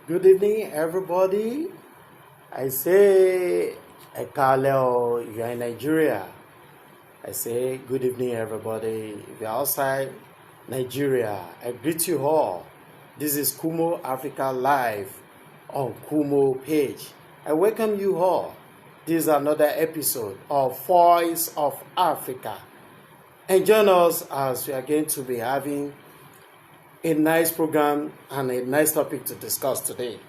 Good evening, everybody. I say, Ekaleo, if you're in Nigeria. I say, good evening, everybody. If you're outside Nigeria, I greet you all. This is Kumo Africa Live on Kumo page. I welcome you all. This is another episode of Voice of Africa. And join us as we are going to be having a nice program and a nice topic to discuss today.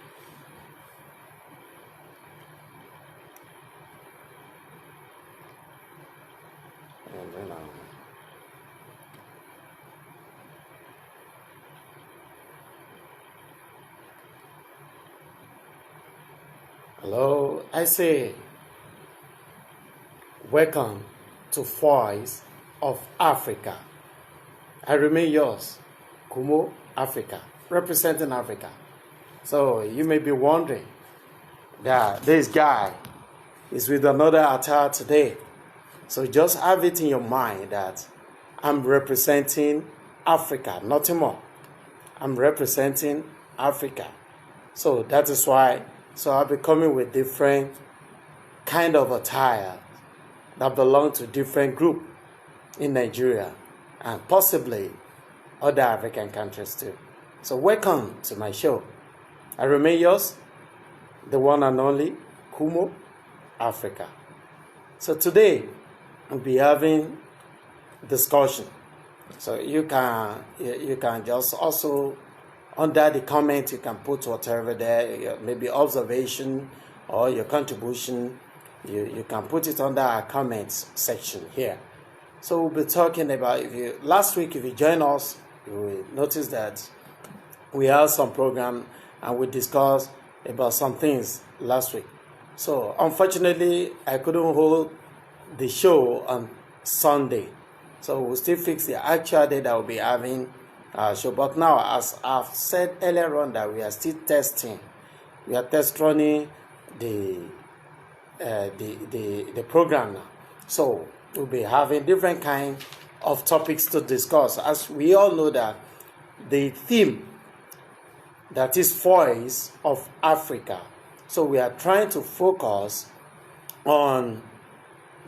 Hello, I say welcome to Voice of Africa. I remain yours, Kumo Africa, representing Africa. So you may be wondering that this guy is with another attire today. So just have it in your mind that I'm representing Africa, nothing more. I'm representing Africa. So that is why. So I'll be coming with different kind of attire that belong to different group in Nigeria and possibly other African countries too. So welcome to my show. I remain yours, the one and only Kumo Africa. So today we'll be having discussion. So you can just also under the comment you can put whatever there, maybe observation or your contribution. You can put it under our comments section here. So we'll be talking about, last week if you join us, you will notice that we had some program and we discussed about some things last week. So unfortunately, I couldn't hold the show on Sunday. So we'll still fix the actual day that we'll be having our show. But now, as I've said earlier on, that we are still testing. We are test running the program now. So we'll be having different kind of topics to discuss. As we all know that the theme that is Voice of Africa. So we are trying to focus on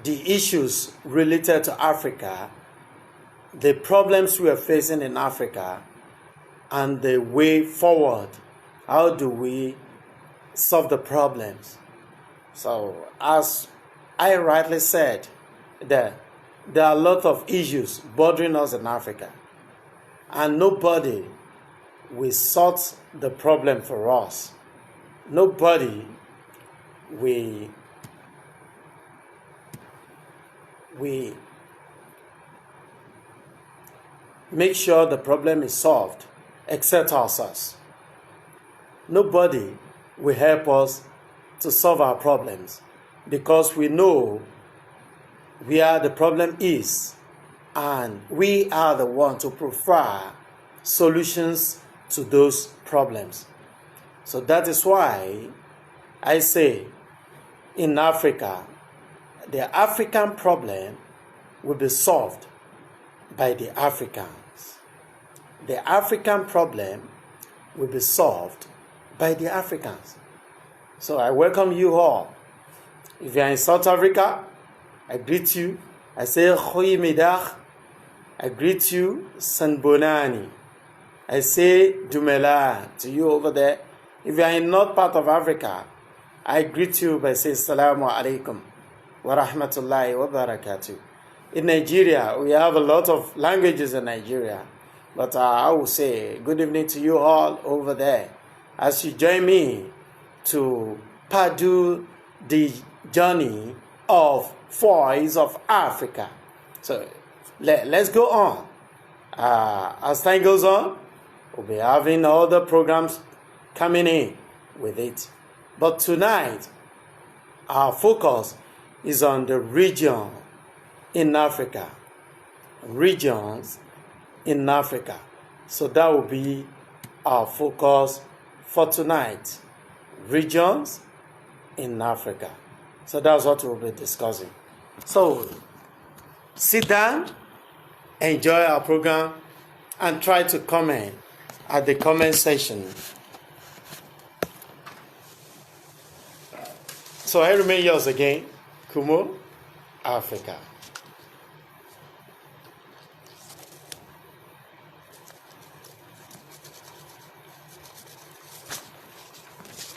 the issues related to Africa, the problems we are facing in Africa, and the way forward. How do we solve the problems? So as I rightly said, that there are a lot of issues bothering us in Africa, and nobody will sort the problem for us. Nobody will make sure the problem is solved except ourselves. Nobody will help us to solve our problems because we know where the problem is and we are the one to provide solutions to those problems. So that is why I say in Africa, the African problem will be solved by the Africans. The African problem will be solved by the Africans. So I welcome you all. If you are in South Africa, I greet you. I say Goeiemiddag. I greet you Sanbonani. I say Dumela to you over there. If you are in north part of Africa, I greet you by saying Assalamu alaikum wa rahmatullahi wa barakatuh. In Nigeria, we have a lot of languages in Nigeria, but I will say good evening to you all over there as you join me to pursue the journey of Voice of Africa. So let's go on. As time goes on, we'll be having other programs coming in with it. But tonight, our focus is on the region in Africa. Regions in Africa. So that will be our focus for tonight. Regions in Africa. So that's what we'll be discussing. So sit down, enjoy our program, and try to comment at the comment section So I remain yours again, Kumo, Africa.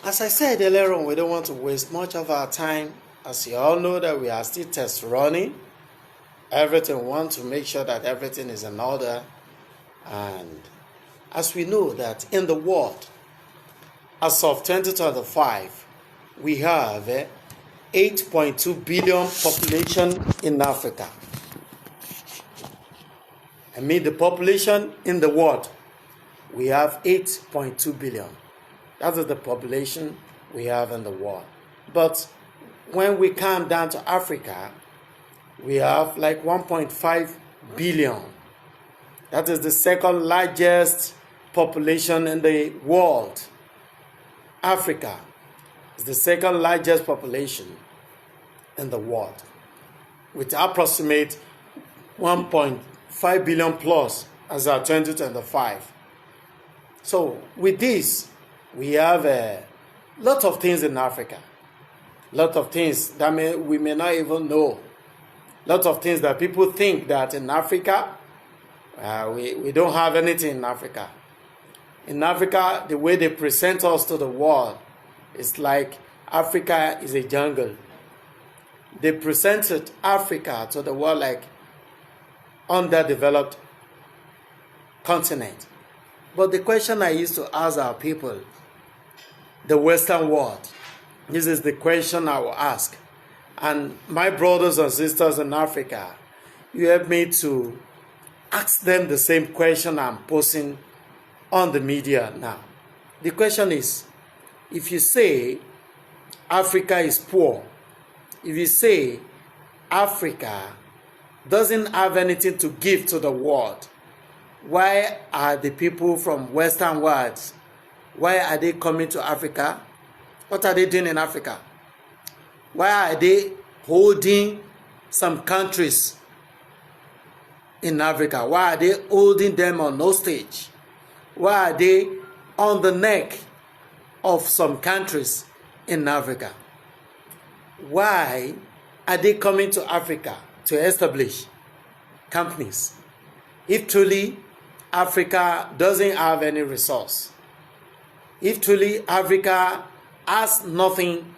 As I said earlier on, we don't want to waste much of our time. As you all know that we are still test running. Everything, we want to make sure that everything is in order. And as we know that in the world, as of 2025, we have 8.2 billion population in Africa. I mean the population in the world, we have 8.2 billion. That is the population we have in the world. But when we come down to Africa, we have like 1.5 billion. That is the second largest population in the world. Africa is the second largest population in the world, with approximate 1.5 billion plus as of 2025. So with this, we have a lot of things in Africa. A lot of things that we may not even know. A lot of things that people think that in Africa, we don't have anything in Africa. In Africa, the way they present us to the world is like Africa is a jungle. They presented Africa to the world like underdeveloped continent. But the question I used to ask our people, the Western world, this is the question I will ask. And my brothers and sisters in Africa, you help me to ask them the same question I'm posing on the media now. The question is, if you say Africa is poor, if you say Africa doesn't have anything to give to the world, why are the people from Western worlds, why are they coming to Africa? What are they doing in Africa? Why are they holding some countries in Africa? Why are they holding them on hostage? Why are they on the neck of some countries in Africa? Why are they coming to Africa to establish companies if truly Africa doesn't have any resource? If truly Africa has nothing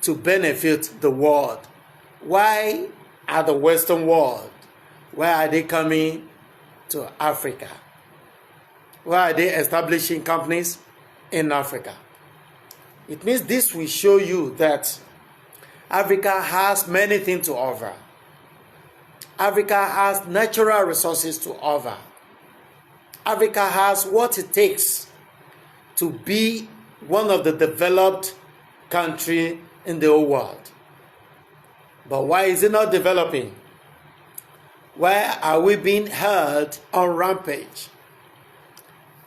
to benefit the world, why are the Western world, why are they coming to Africa? Why are they establishing companies in Africa? It means this will show you that Africa has many things to offer. Africa has natural resources to offer. Africa has what it takes to be one of the developed countries in the whole world. But why is it not developing? Why are we being held on rampage?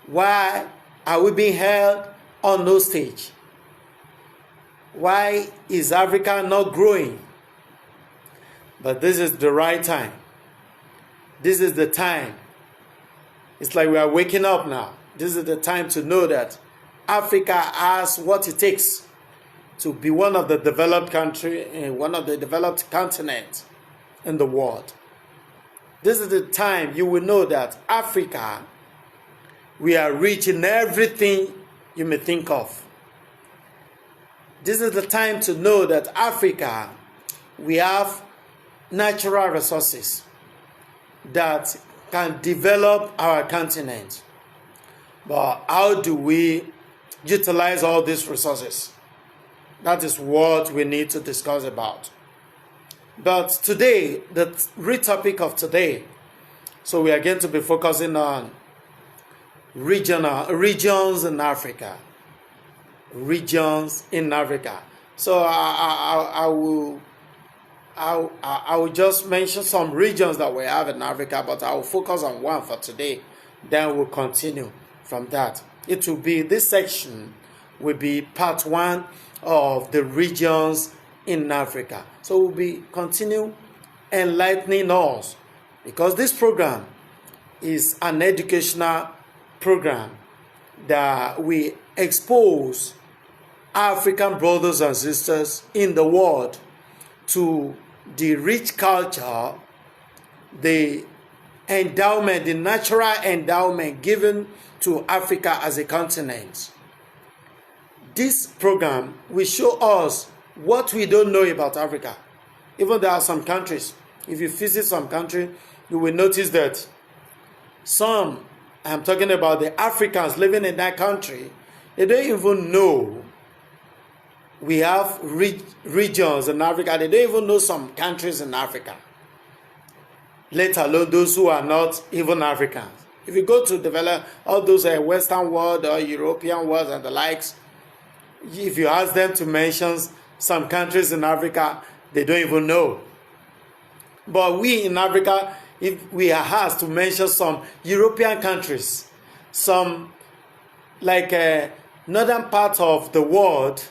Why are we being held on no stage? Why is Africa not growing? But this is the right time. This is the time. It's like we are waking up now. This is the time to know that Africa has what it takes to be one of the developed country, one of the developed continents in the world. This is the time you will know that Africa, we are rich in everything you may think of. This is the time to know that Africa, we have natural resources that can develop our continent. But how do we utilize all these resources? That is what we need to discuss about. But today, the real topic of today, so we are going to be focusing on regions in Africa. Regions in Africa. So I will just mention some regions that we have in Africa, but I will focus on one for today. Then we'll continue from that. It will be, this section will be part one of the regions in Africa. So we'll be continue enlightening us, because this program is an educational program that we expose African brothers and sisters in the world to the rich culture, the endowment, the natural endowment given to Africa as a continent. This program will show us what we don't know about Africa. Even there are some countries, if you visit some country, you will notice that some, I'm talking about the Africans living in that country, they don't even know we have regions in Africa. They don't even know some countries in Africa, let alone those who are not even Africans. If you go to develop all those Western world or European world and the likes, if you ask them to mention some countries in Africa, they don't even know. But we in Africa, if we are asked to mention some European countries, some like northern part of the world,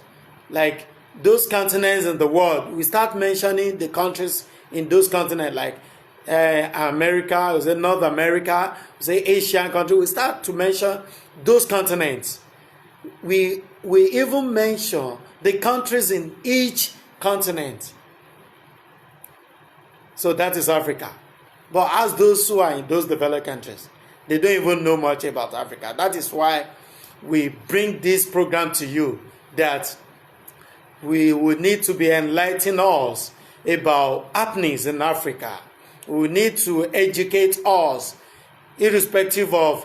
like those continents in the world, we start mentioning the countries in those continents, like America, we say North America, we say Asian country, we start to mention those continents. We even mention the countries in each continent. So that is Africa. But as those who are in those developed countries, they don't even know much about Africa. That is why we bring this program to you, that we would need to be enlightening us about happenings in Africa. We need to educate us, irrespective of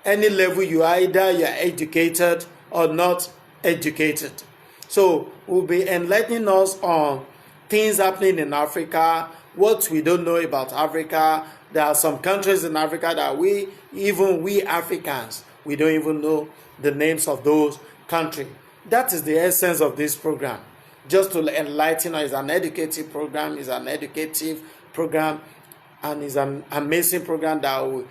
any level you are, either you are educated or not educated. So we'll be enlightening us on things happening in Africa, what we don't know about Africa. There are some countries in Africa that we Africans, we don't even know the names of those countries. That is the essence of this program. Just to enlighten us. It's an educative program, and it's an amazing program that will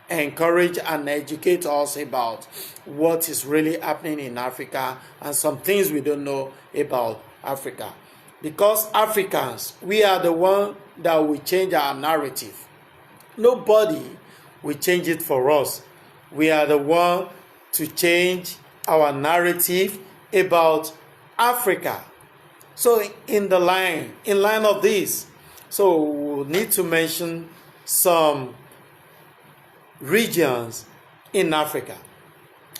encourage and educate us about what is really happening in Africa and some things we don't know about Africa. Because Africans, we are the one that will change our narrative. Nobody will change it for us. We are the one to change our narrative about Africa. So in line of this, so we'll need to mention some regions in Africa.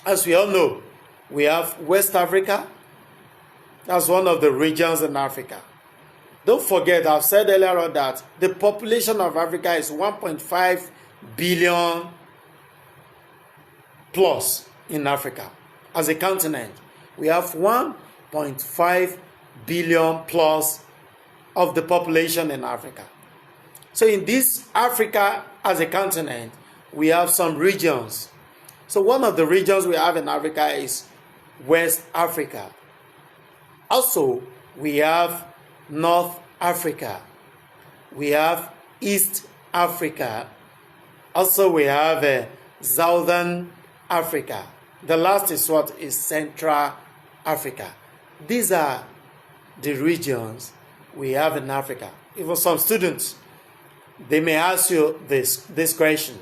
As we all know, we have West Africa. That's one of the regions in Africa. Don't forget, I've said earlier on that the population of Africa is 1.5 billion plus in Africa. As a continent, we have 1.5 billion plus of the population in Africa. So in this Africa as a continent, we have some regions. So one of the regions we have in Africa is West Africa. Also, we have North Africa. We have East Africa. Also, we have Southern Africa. The last is what is Central Africa. These are the regions we have in Africa. Even some students, they may ask you this question.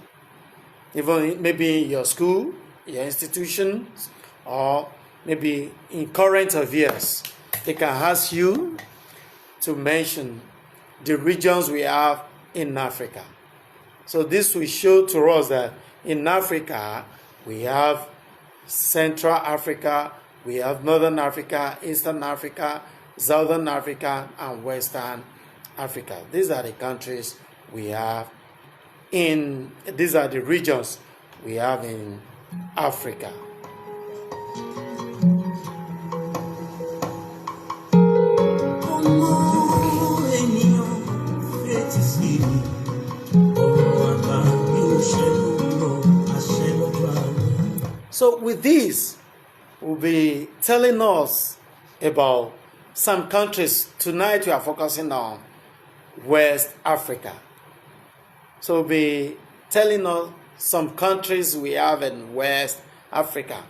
Even maybe in your school, your institution, or maybe in current affairs, they can ask you to mention the regions we have in Africa. So this will show to us that in Africa, we have Central Africa, we have Northern Africa, Eastern Africa, Southern Africa, and Western Africa. These are the countries we have these are the regions we have in Africa. So with this, we'll be telling us about some countries. Tonight we are focusing on West Africa. So we'll be telling us some countries we have in West Africa.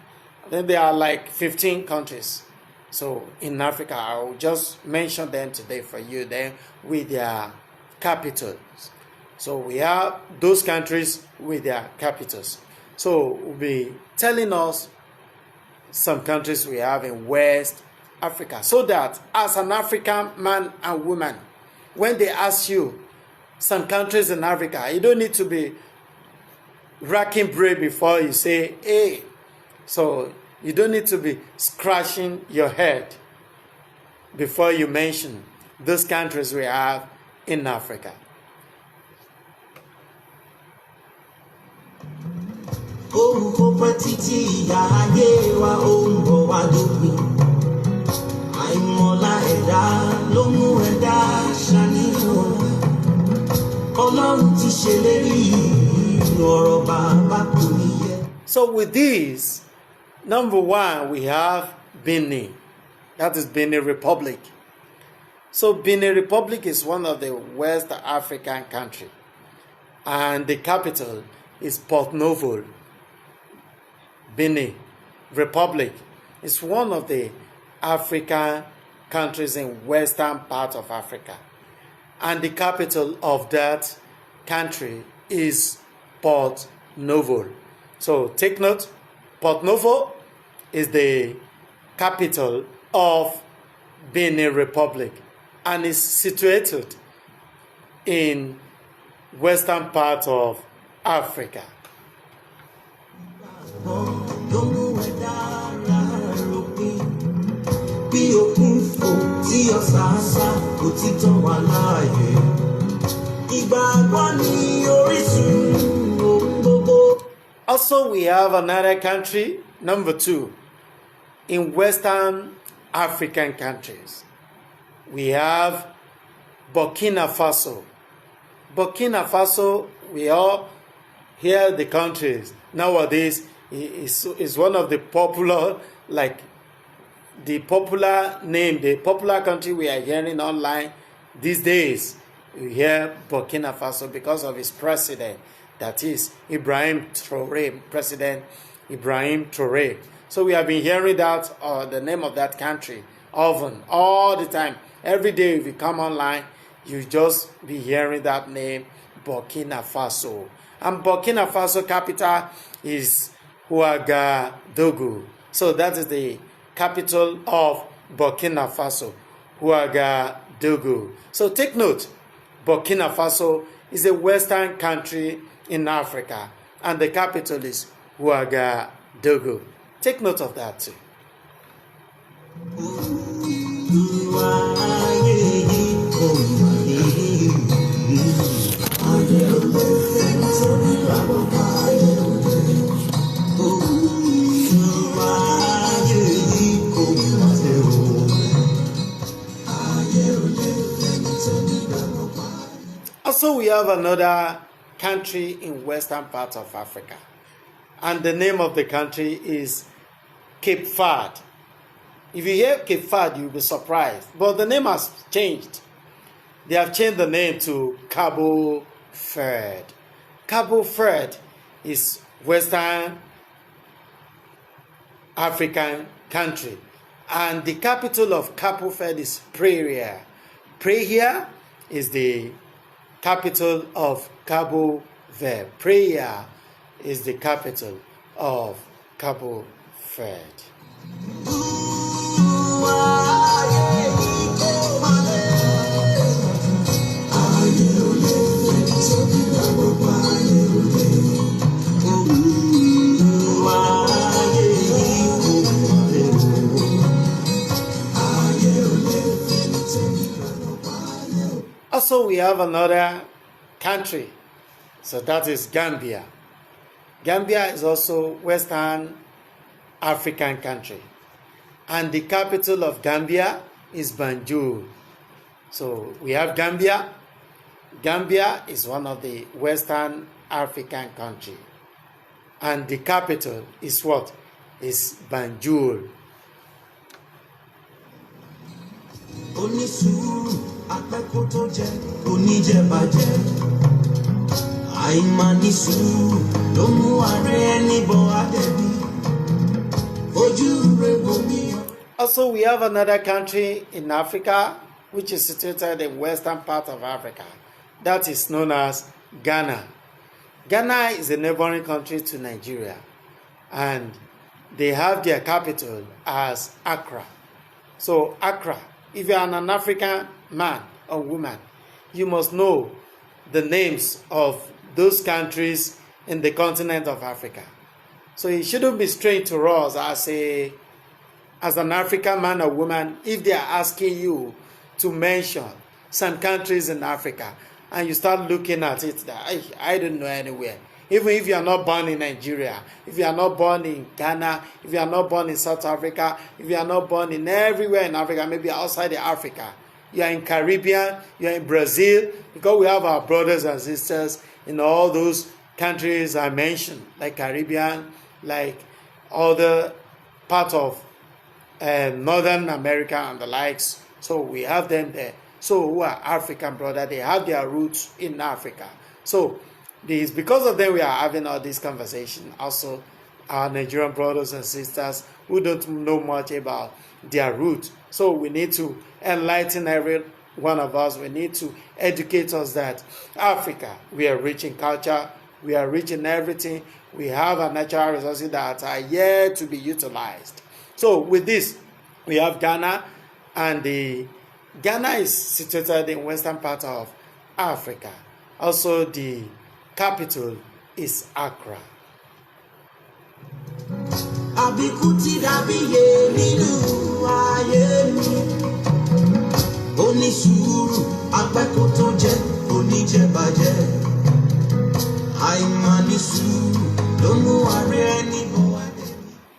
Then there are like 15 countries. So in Africa, I will just mention them today for you then with their capitals. So we have those countries with their capitals. So we'll be telling us some countries we have in West Africa, so that as an African man and woman, when they ask you some countries in Africa, you don't need to be racking brain before you say, hey. So you don't need to be scratching your head before you mention those countries we have in Africa. So with this, number one, we have Benin. That is Benin Republic. So Benin Republic is one of the West African countries, and the capital is Port Novo. Benin Republic is one of the African countries in western part of Africa, and the capital of that country is Port Novo. So take note, Port Novo is the capital of Benin Republic and is situated in western part of Africa. Also, we have another country, number two, in Western African countries. We have Burkina Faso. Burkina Faso, we all hear the countries nowadays is one of the popular, like the popular name, the popular country we are hearing online these days. You hear Burkina Faso because of its president, that is Ibrahim Traoré, President Ibrahim Traoré. So we have been hearing that, the name of that country, often, all the time. Every day if you come online, you just be hearing that name, Burkina Faso. And Burkina Faso capital is Ouagadougou. So that is the capital of Burkina Faso, Ouagadougou. So take note, Burkina Faso is a western country in Africa, and the capital is Ouagadougou. Take note of that too. Also, we have another country in western part of Africa, and the name of the country is Cape Verde. If you hear Cape Verde, you'll be surprised, but the name has changed. They have changed the name to Cabo Verde. Cabo Verde is western African country, and the capital of Cabo Verde is Praia. Praia is the capital of Cabo Verde. Praia is the capital of Cabo Verde. Also, we have another country, so that is Gambia. Gambia is also Western African country, and the capital of Gambia is Banjul. So we have Gambia. Gambia is one of the Western African country, and the capital is what? Is Banjul. Also, we have another country in Africa which is situated in western part of Africa. That is known as Ghana. Ghana is a neighboring country to Nigeria, and they have their capital as Accra. So Accra, if you are an African man or woman, you must know the names of those countries in the continent of Africa. So it shouldn't be strange to us as an African man or woman if they are asking you to mention some countries in Africa and you start looking at it that I don't know anywhere. Even if you are not born in Nigeria, if you are not born in Ghana, if you are not born in South Africa, if you are not born in everywhere in Africa, maybe outside of Africa, you are in Caribbean, you are in Brazil, because we have our brothers and sisters in all those countries I mentioned, like Caribbean, like other part of Northern America and the likes. So we have them there. So who are African brothers, they have their roots in Africa. So it's because of them we are having all this conversation. Also, our Nigerian brothers and sisters who don't know much about their roots. So we need to enlighten every one of us. We need to educate us that Africa, we are rich in culture, we are rich in everything. We have a natural resources that are yet to be utilized. So with this, we have Ghana, and Ghana is situated in western part of Africa. Also, the capital is Accra.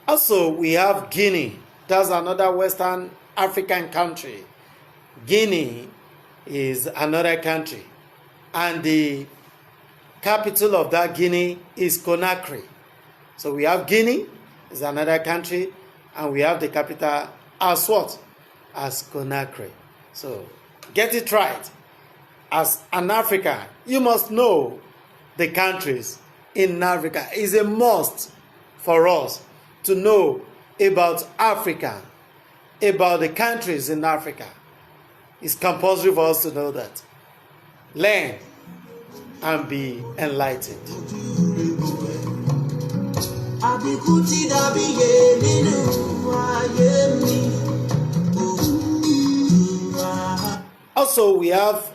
Also, we have Guinea. That's another Western African country. Guinea is another country, and the capital of that Guinea is Conakry. So we have Guinea is another country, and we have the capital as what? As Conakry. So get it right. As an African, you must know the countries in Africa. It's a must for us to know about Africa, about the countries in Africa. It's compulsory for us to know that. Learn and be enlightened. Also, we have,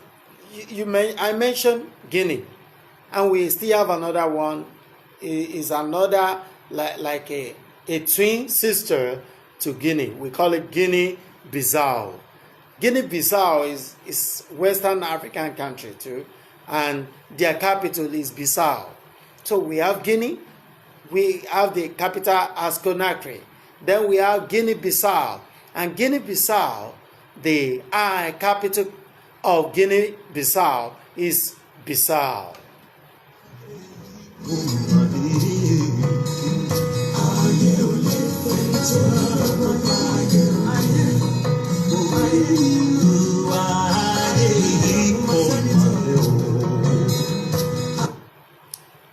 I mentioned Guinea, and we still have another one. Is another like a twin sister to Guinea. We call it Guinea-Bissau. Guinea-Bissau is Western African country too, and their capital is Bissau. So we have Guinea, we have the capital as Conakry. Then we have Guinea-Bissau, and Guinea-Bissau, the capital of Guinea-Bissau is Bissau.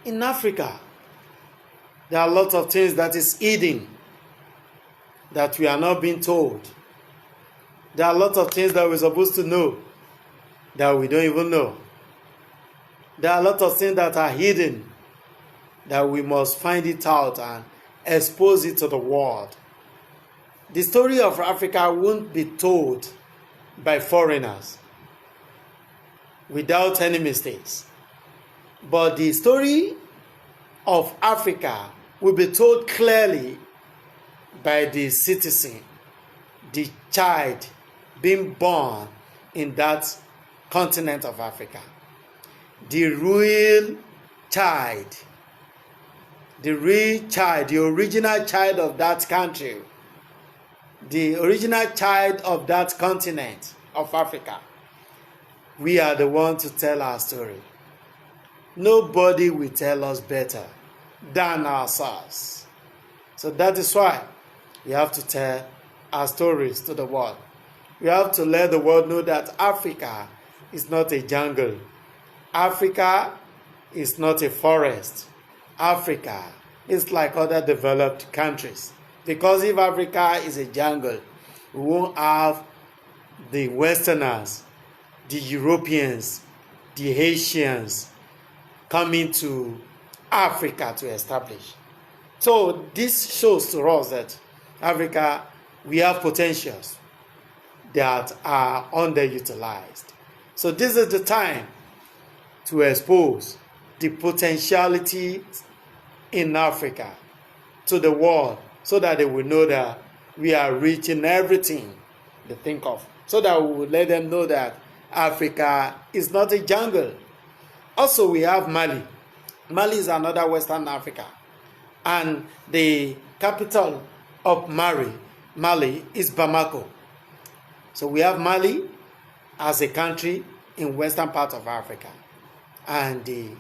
In Africa, there are lots of things that is hidden that we are not being told. There are lots of things that we're supposed to know that we don't even know. There are a lot of things that are hidden that we must find it out and expose it to the world. The story of Africa won't be told by foreigners without any mistakes. But the story of Africa will be told clearly by the citizen, the child being born in that continent of Africa. The real child, the original child of that country, the original child of that continent of Africa. We are the ones to tell our story. Nobody will tell us better than ourselves. So that is why we have to tell our stories to the world. We have to let the world know that Africa is not a jungle. Africa is not a forest. Africa is like other developed countries. Because if Africa is a jungle, we won't have the Westerners, the Europeans, the Asians coming to Africa to establish. So this shows to us that Africa, we have potentials. that are underutilized. So this is the time to expose the potentiality in Africa to the world, so that they will know that we are reaching everything they think of, so that we will let them know that Africa is not a jungle. Also, we have Mali. Mali is another Western Africa, and the capital of Mali is Bamako. So we have Mali as a country in western part of Africa, and the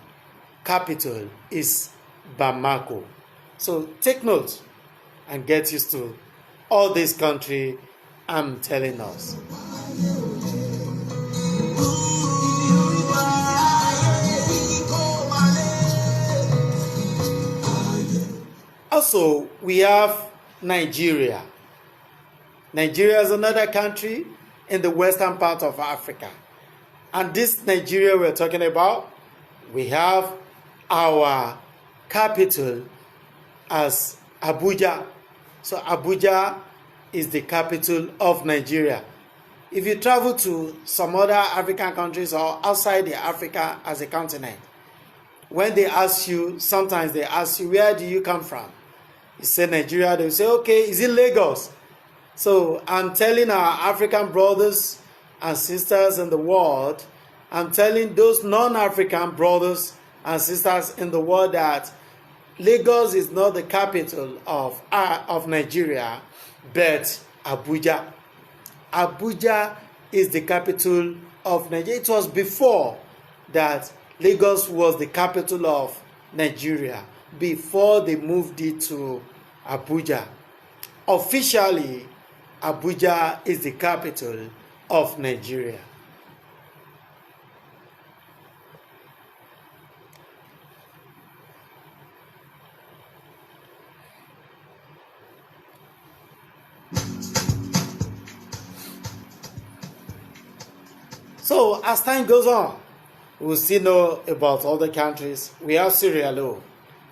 capital is Bamako. So take note and get used to all this country I'm telling us. Also, we have Nigeria. Nigeria is another country in the western part of Africa. And this Nigeria we're talking about, we have our capital as Abuja. So Abuja is the capital of Nigeria. If you travel to some other African countries or outside the Africa as a continent, when they ask you, sometimes they ask you, where do you come from? You say Nigeria, they will say, okay, is it Lagos? So I'm telling our African brothers and sisters in the world, I'm telling those non-African brothers and sisters in the world that Lagos is not the capital of Nigeria, but Abuja. Abuja is the capital of Nigeria. It was before that Lagos was the capital of Nigeria, before they moved it to Abuja. Officially, Abuja is the capital of Nigeria. So as time goes on, we'll still know about other countries. We have Sierra Leone.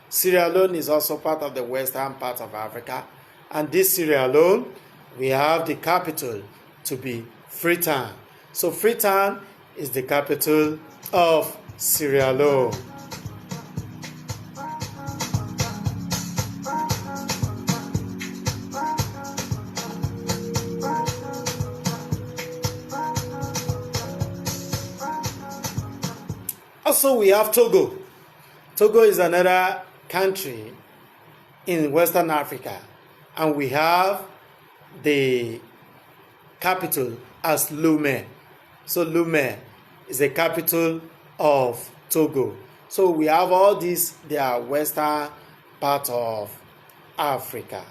Sierra Leone is also part of the western part of Africa. And this Sierra Leone, we have the capital to be Freetown. So Freetown is the capital of Sierra Leone. Also, we have Togo. Togo is another country in Western Africa, and we have the capital as Lomé. So Lomé is the capital of Togo. So we have all these, they are western part of Africa.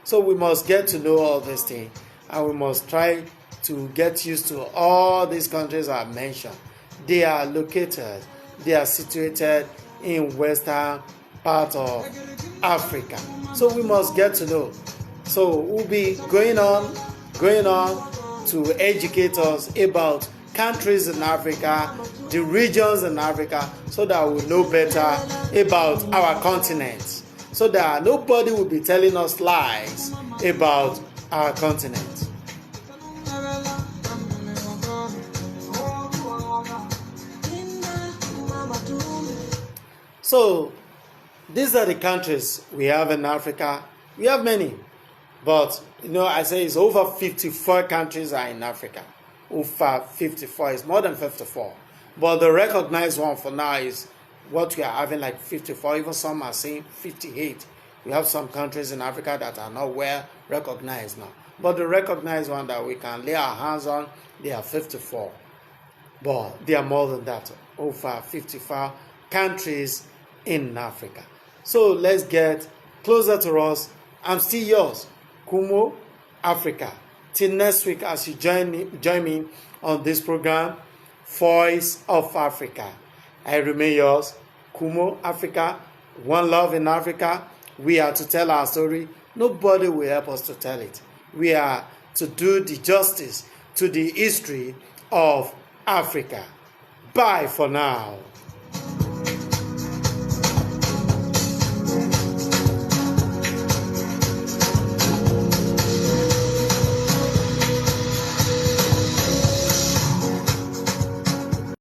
So we must get to know all these things, and we must try to get used to all these countries I mentioned. They are located, they are situated in western part of Africa. So we must get to know. So we'll be going on to educate us about countries in Africa, the regions in Africa, so that we know better about our continent, so that nobody will be telling us lies about our continent. So these are the countries we have in Africa. We have many, but I say it's over 54 countries are in Africa. Over 54, it's more than 54. But the recognized one for now is what we are having, like 54. Even some are saying 58. We have some countries in Africa that are not well recognized now. But the recognized one that we can lay our hands on, they are 54. But they are more than that, over 55 countries in Africa. So let's get closer to us. I'm still yours, Kumo, Africa. Till next week, as you join me on this program, Voice of Africa. I remain yours, Kumo, Africa. One love in Africa. We are to tell our story. Nobody will help us to tell it. We are to do the justice to the history of Africa. Bye for now.